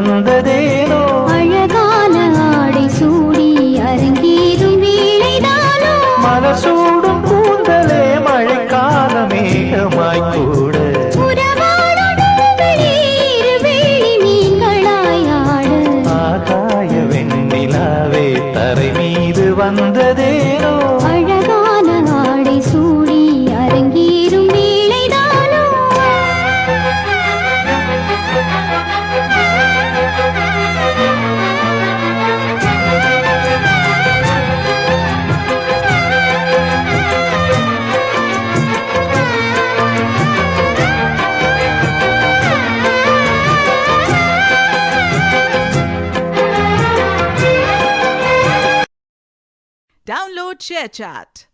வந்ததேனோ அழகான ஆடை சூடி அரங்கேறும் வேளைதானோ மலர் சூடும் கூந்தலே மழைக்கால மேகமாய் கூட ஆகாய வெண்ணிலாவே தரை மீது வந்ததேனோ அழகான ஆடை சூடி அரங்கேறும் வேளைதானோ Download ShareChat.